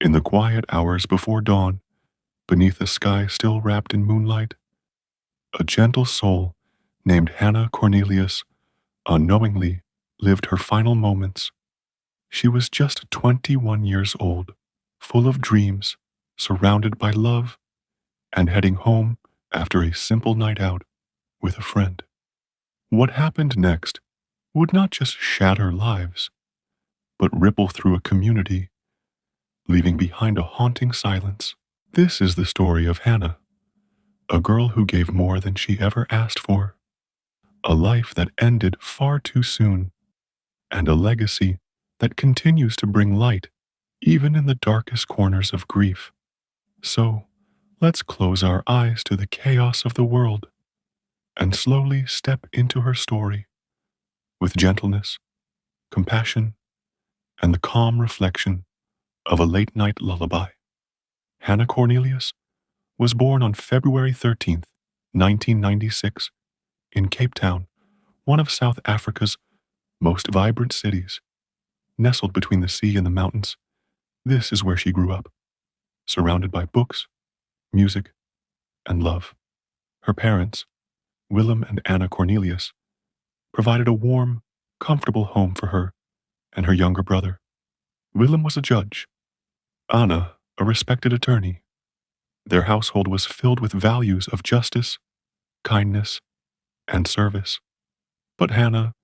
In the quiet hours before dawn, beneath a sky still wrapped in moonlight, a gentle soul named Hannah Cornelius unknowingly lived her final moments. She was just 21 years old, full of dreams, surrounded by love, and heading home after a simple night out with a friend. What happened next would not just shatter lives, but ripple through a community, leaving behind a haunting silence. This is the story of Hannah, a girl who gave more than she ever asked for, a life that ended far too soon, and a legacy that continues to bring light even in the darkest corners of grief. So, let's close our eyes to the chaos of the world and slowly step into her story with gentleness, compassion, and the calm reflection of a late-night lullaby. Hannah Cornelius was born on February 13th, 1996, in Cape Town, one of South Africa's most vibrant cities. Nestled between the sea and the mountains, this is where she grew up, surrounded by books, music, and love. Her parents, Willem and Anna Cornelius, provided a warm, comfortable home for her and her younger brother. Willem was a judge, Anna a respected attorney. Their household was filled with values of justice, kindness, and service. But Hannah,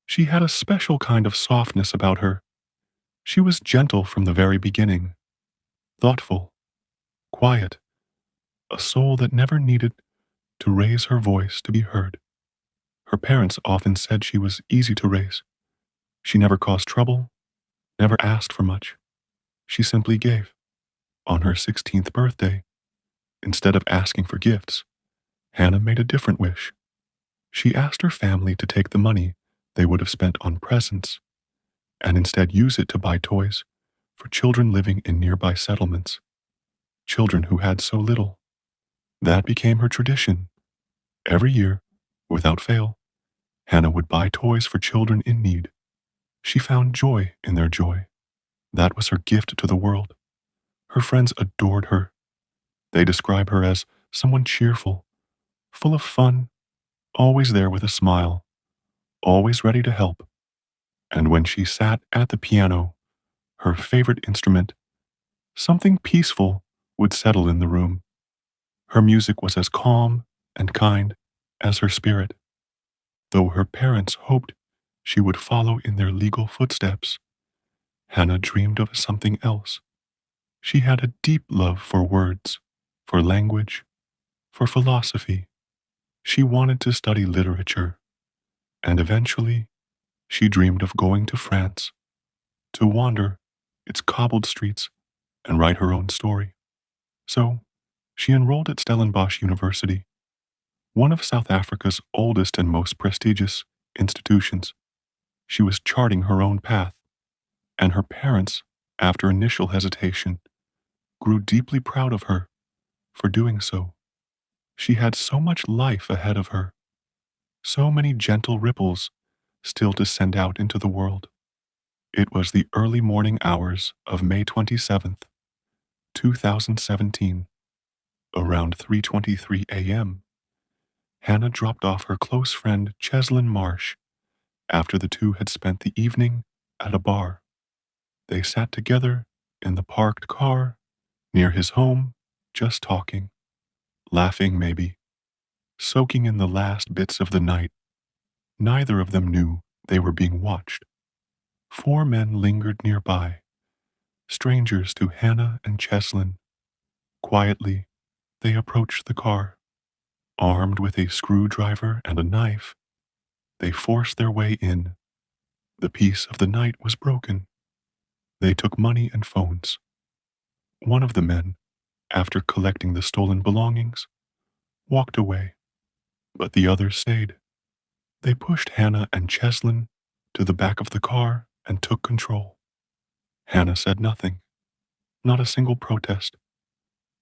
she had a special kind of softness about her. She was gentle from the very beginning, thoughtful, quiet, a soul that never needed to raise her voice to be heard. Her parents often said she was easy to raise. She never caused trouble, never asked for much. She simply gave. On her 16th birthday, instead of asking for gifts, Hannah made a different wish. She asked her family to take the money they would have spent on presents and instead use it to buy toys for children living in nearby settlements, children who had so little. That became her tradition. Every year, without fail, Hannah would buy toys for children in need. She found joy in their joy. That was her gift to the world. Her friends adored her. They describe her as someone cheerful, full of fun, always there with a smile, always ready to help. And when she sat at the piano, her favorite instrument, something peaceful would settle in the room. Her music was as calm and kind as her spirit. Though her parents hoped she would follow in their legal footsteps, Hannah dreamed of something else. She had a deep love for words, for language, for philosophy. She wanted to study literature, and eventually she dreamed of going to France, to wander its cobbled streets and write her own story. So, she enrolled at Stellenbosch University, one of South Africa's oldest and most prestigious institutions. She was charting her own path, and her parents, after initial hesitation, grew deeply proud of her for doing so. She had so much life ahead of her, so many gentle ripples still to send out into the world. It was the early morning hours of May 27th, 2017. Around 3:23 a.m., Hannah dropped off her close friend Cheslin Marsh after the two had spent the evening at a bar. They sat together in the parked car near his home, just talking, laughing maybe, soaking in the last bits of the night. Neither of them knew they were being watched. 4 men lingered nearby, strangers to Hannah and Cheslin. Quietly, they approached the car. Armed with a screwdriver and a knife, they forced their way in. The peace of the night was broken. They took money and phones. One of the men, after collecting the stolen belongings, walked away, but the others stayed. They pushed Hannah and Cheslin to the back of the car and took control. Hannah said nothing, not a single protest.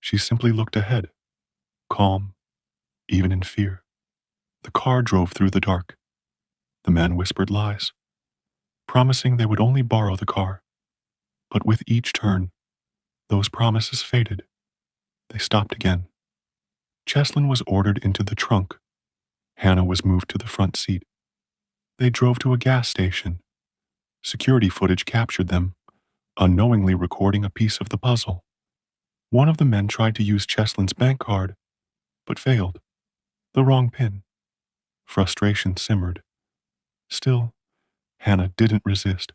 She simply looked ahead, calm, even in fear. The car drove through the dark. The men whispered lies, promising they would only borrow the car. But with each turn, Those promises faded. They stopped again. Cheslin was ordered into the trunk. Hannah was moved to the front seat. They drove to a gas station. Security footage captured them, unknowingly recording a piece of the puzzle. One of the men tried to use Cheslin's bank card, but failed. The wrong PIN. Frustration simmered. Still, Hannah didn't resist.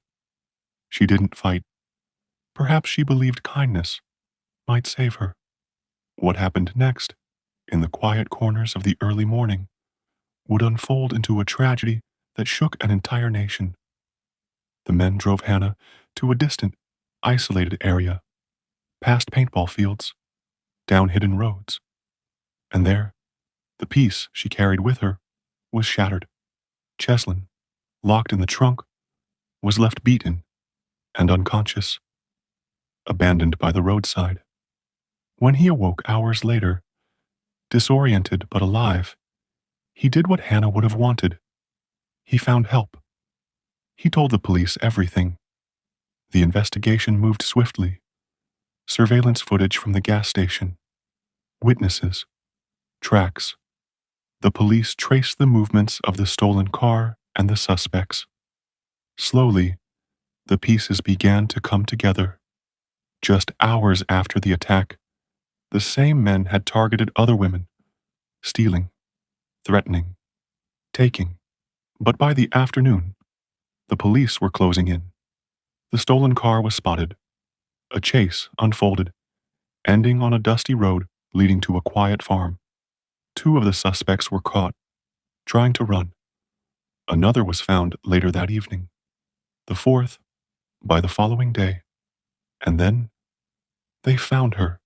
She didn't fight. Perhaps she believed kindness might save her. What happened next, in the quiet corners of the early morning, would unfold into a tragedy that shook an entire nation. The men drove Hannah to a distant, isolated area, past paintball fields, down hidden roads. And there, the piece she carried with her was shattered. Cheslin, locked in the trunk, was left beaten and unconscious, abandoned by the roadside. When he awoke hours later, disoriented but alive, he did what Hannah would have wanted. He found help. He told the police everything. The investigation moved swiftly. Surveillance footage from the gas station. Witnesses. Tracks. The police traced the movements of the stolen car and the suspects. Slowly, the pieces began to come together. Just hours after the attack, the same men had targeted other women, stealing, threatening, taking. But by the afternoon, the police were closing in. The stolen car was spotted. A chase unfolded, ending on a dusty road leading to a quiet farm. Two of the suspects were caught, trying to run. Another was found later that evening. The fourth, by the following day. And then, they found her.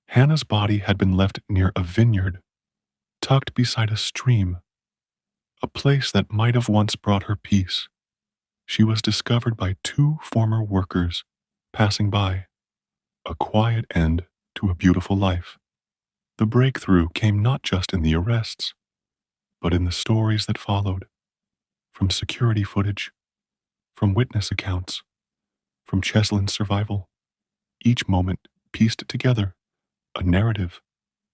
Hannah's body had been left near a vineyard, tucked beside a stream, a place that might have once brought her peace. She was discovered by two former workers passing by. A quiet end to a beautiful life. The breakthrough came not just in the arrests, but in the stories that followed. From security footage, from witness accounts, from Cheslin's survival. Each moment pieced together a narrative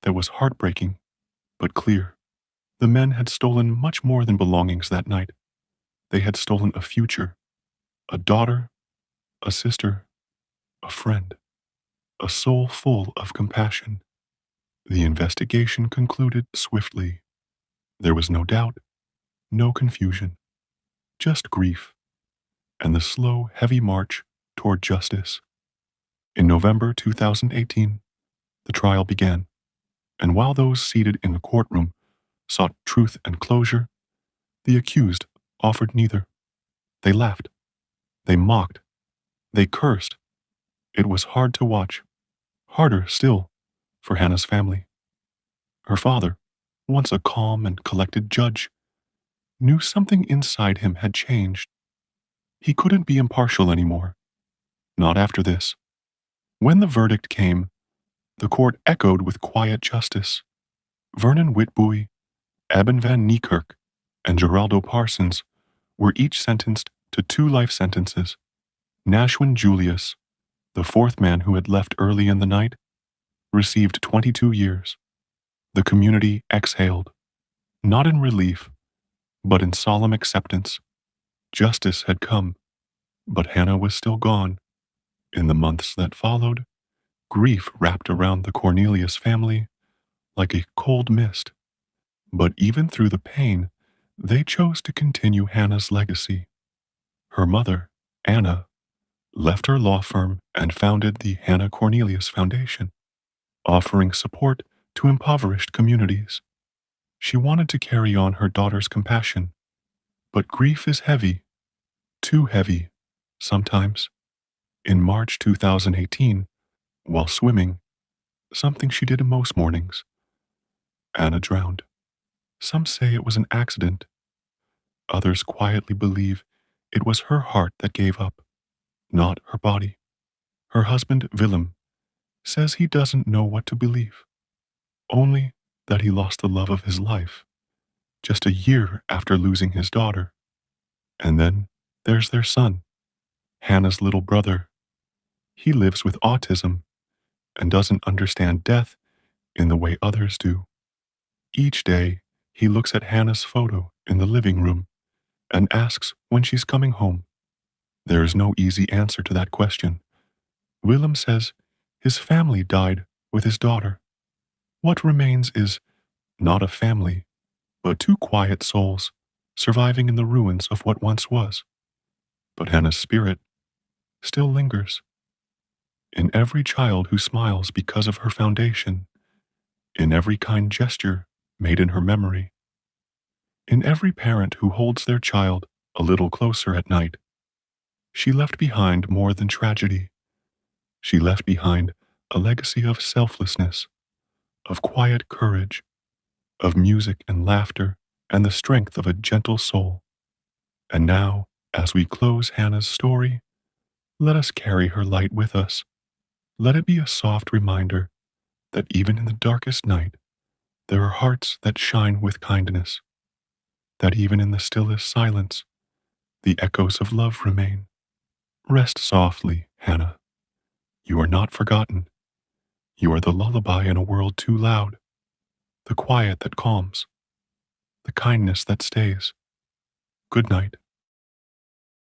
that was heartbreaking but clear. The men had stolen much more than belongings that night. They had stolen a future, a daughter, a sister, a friend, a soul full of compassion. The investigation concluded swiftly. There was no doubt, no confusion, just grief, and the slow, heavy march toward justice. In November 2018, the trial began, and while those seated in the courtroom sought truth and closure, the accused offered neither. They laughed. They mocked. They cursed. It was hard to watch. Harder still for Hannah's family. Her father, once a calm and collected judge, knew something inside him had changed. He couldn't be impartial anymore. Not after this. When the verdict came, the court echoed with quiet justice. Vernon Whitboy, Eben van Niekerk, and Geraldo Parsons were each sentenced to 2 life sentences. Nashwin Julius, the fourth man who had left early in the night, received 22 years. The community exhaled, not in relief, but in solemn acceptance. Justice had come, but Hannah was still gone. In the months that followed, grief wrapped around the Cornelius family like a cold mist. But even through the pain, they chose to continue Hannah's legacy. Her mother, Anna, left her law firm and founded the Hannah Cornelius Foundation, offering support to impoverished communities. She wanted to carry on her daughter's compassion, but grief is heavy, too heavy, sometimes. In March 2018, while swimming, something she did most mornings, Anna drowned. Some say it was an accident. Others quietly believe it was her heart that gave up, not her body. Her husband, Willem, says he doesn't know what to believe, only that he lost the love of his life just a year after losing his daughter. And then there's their son, Hannah's little brother. He lives with autism and doesn't understand death in the way others do. Each day, he looks at Hannah's photo in the living room and asks when she's coming home. There is no easy answer to that question. Willem says his family died with his daughter. What remains is not a family, but two quiet souls surviving in the ruins of what once was. But Hannah's spirit still lingers in every child who smiles because of her foundation, in every kind gesture made in her memory, in every parent who holds their child a little closer at night. She left behind more than tragedy. She left behind a legacy of selflessness, of quiet courage, of music and laughter, and the strength of a gentle soul. And now, as we close Hannah's story, let us carry her light with us. Let it be a soft reminder that even in the darkest night, there are hearts that shine with kindness, that even in the stillest silence, the echoes of love remain. Rest softly, Hannah. You are not forgotten. You are the lullaby in a world too loud, the quiet that calms, the kindness that stays. Good night.